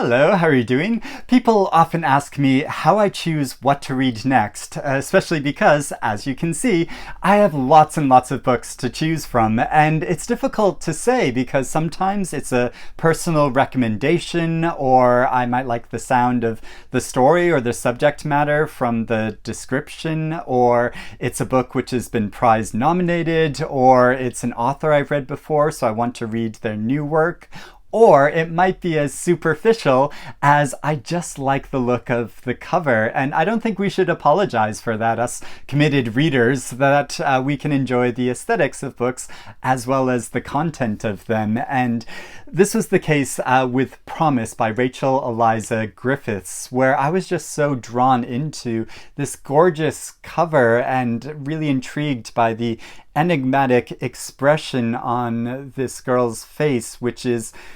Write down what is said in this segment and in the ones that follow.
Hello, how are you doing? People often ask me how I choose what to read next, especially because, as you can see, I have lots and lots of books to choose from, and it's difficult to say because sometimes it's a personal recommendation, or I might like the sound of the story or the subject matter from the description, or it's a book which has been prize nominated, or it's an author I've read before, so I want to read their new work. Or it might be as superficial as I just like the look of the cover. And I don't think we should apologize for that, us committed readers, that we can enjoy the aesthetics of books as well as the content of them. And this was the case with Promise by Rachel Eliza Griffiths, where I was just so drawn into this gorgeous cover and really intrigued by the enigmatic expression on this girl's face, which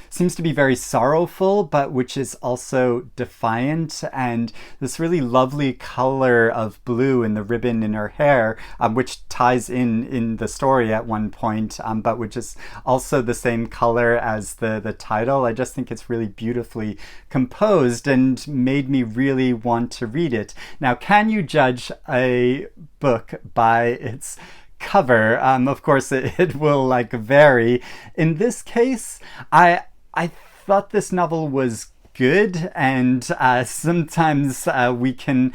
seems to be very sorrowful, but which is also defiant, and this really lovely color of blue in the ribbon in her hair, which ties in the story at one point, but which is also the same color as the title. I just think it's really beautifully composed and made me really want to read it. Now, can you judge a book by its cover? Of course, it will vary. In this case, I thought this novel was good, and sometimes we can,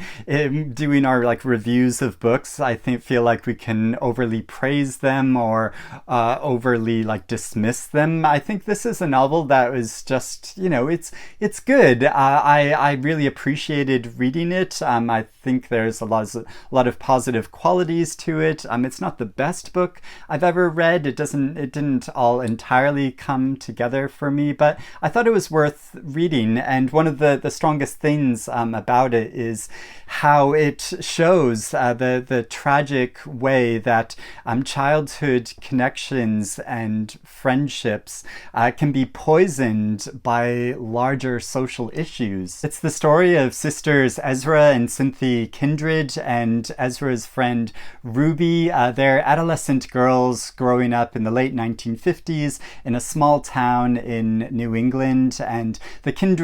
doing our reviews of books, I feel like we can overly praise them or overly dismiss them. I think this is a novel that was just, it's good. I really appreciated reading it. I think there's a lot of positive qualities to it. It's not the best book I've ever read. It didn't all entirely come together for me, but I thought it was worth reading. And one of the strongest things about it is how it shows the tragic way that childhood connections and friendships can be poisoned by larger social issues. It's the story of sisters Ezra and Cynthia Kindred and Ezra's friend Ruby. They're adolescent girls growing up in the late 1950s in a small town in New England, and the Kindreds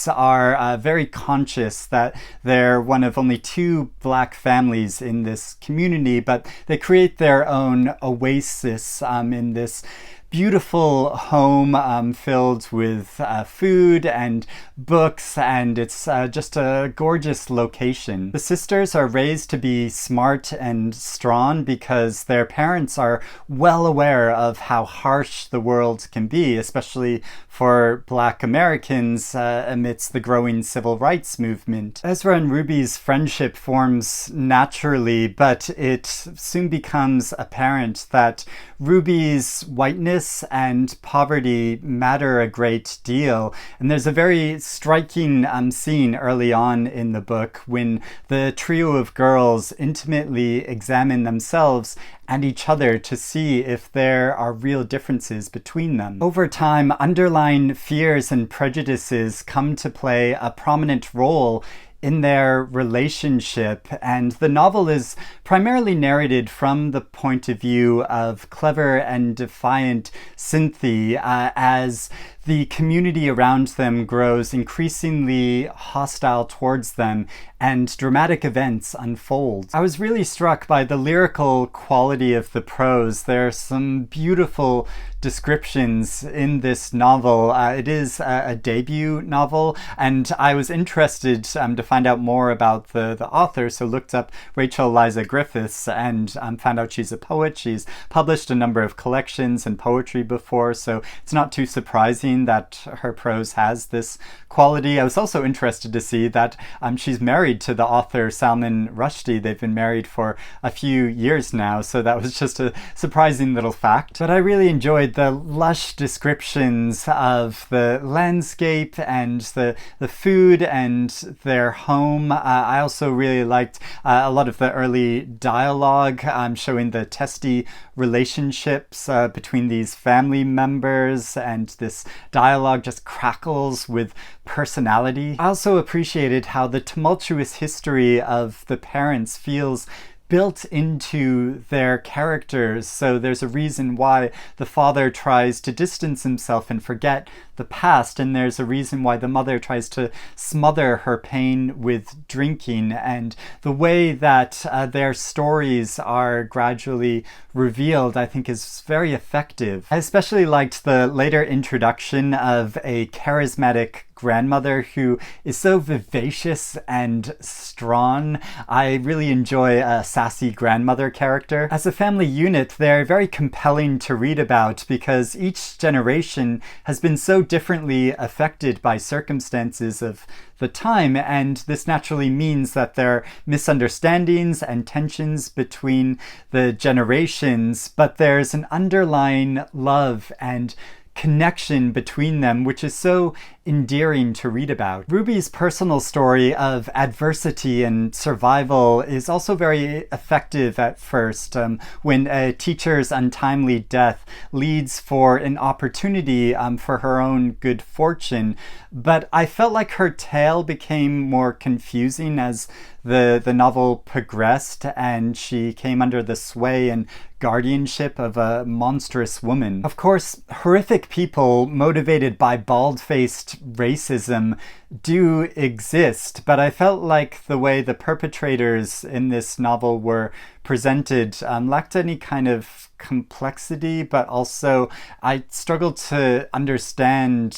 are very conscious that they're one of only two black families in this community, but they create their own oasis in this beautiful home filled with food and books, and it's just a gorgeous location. The sisters are raised to be smart and strong because their parents are well aware of how harsh the world can be, especially for Black Americans amidst the growing civil rights movement. Ezra and Ruby's friendship forms naturally, but it soon becomes apparent that Ruby's whiteness and poverty matter a great deal. And there's a very striking scene early on in the book when the trio of girls intimately examine themselves and each other to see if there are real differences between them. Over time, underlying fears and prejudices come to play a prominent role in their relationship, and the novel is primarily narrated from the point of view of clever and defiant Cynthia as the community around them grows increasingly hostile towards them and dramatic events unfold. I was really struck by the lyrical quality of the prose. There are some beautiful descriptions in this novel. It is a debut novel, and I was interested to find out more about the author, so looked up Rachel Eliza Griffiths and found out she's a poet. She's published a number of collections and poetry before, so it's not too surprising that her prose has this quality. I was also interested to see that she's married to the author Salman Rushdie. They've been married for a few years now, so that was just a surprising little fact. But I really enjoyed the lush descriptions of the landscape and the food and their home. I also really liked a lot of the early dialogue showing the testy relationships between these family members, and this dialogue just crackles with personality. I also appreciated how the tumultuous history of the parents feels built into their characters. So there's a reason why the father tries to distance himself and forget the past, and there's a reason why the mother tries to smother her pain with drinking. And the way that their stories are gradually revealed, I think, is very effective. I especially liked the later introduction of a charismatic grandmother who is so vivacious and strong. I really enjoy a sassy grandmother character. As a family unit, they're very compelling to read about because each generation has been so differently affected by circumstances of the time, and this naturally means that there are misunderstandings and tensions between the generations, but there's an underlying love and connection between them, which is so endearing to read about. Ruby's personal story of adversity and survival is also very effective at first, when a teacher's untimely death leads for an opportunity for her own good fortune. But I felt like her tale became more confusing as the novel progressed, and she came under the sway and guardianship of a monstrous woman. Of course, horrific people motivated by bald-faced racism do exist, but I felt like the way the perpetrators in this novel were presented lacked any kind of complexity, but also I struggled to understand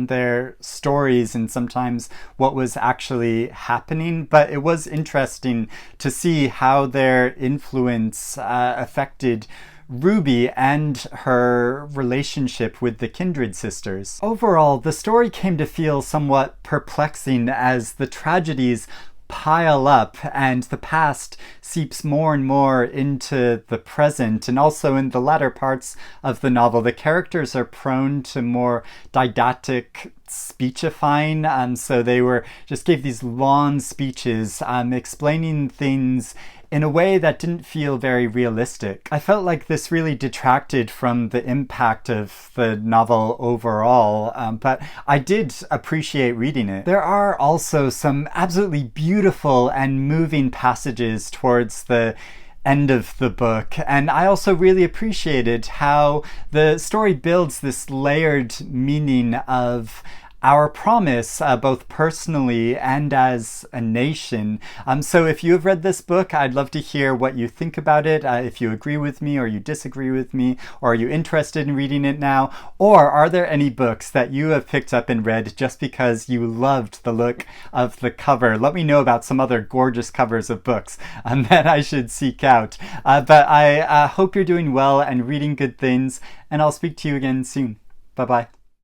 their stories and sometimes what was actually happening. But it was interesting to see how their influence affected Ruby and her relationship with the Kindred sisters. Overall, the story came to feel somewhat perplexing as the tragedies pile up and the past seeps more and more into the present. And also in the latter parts of the novel, the characters are prone to more didactic speechifying, so they just gave these long speeches explaining things in a way that didn't feel very realistic. I felt like this really detracted from the impact of the novel overall, but I did appreciate reading it. There are also some absolutely beautiful and moving passages towards the end of the book, and I also really appreciated how the story builds this layered meaning of our promise, both personally and as a nation. So if you have read this book, I'd love to hear what you think about it, if you agree with me or you disagree with me, or are you interested in reading it now? Or are there any books that you have picked up and read just because you loved the look of the cover? Let me know about some other gorgeous covers of books that I should seek out. But I hope you're doing well and reading good things, and I'll speak to you again soon. Bye-bye.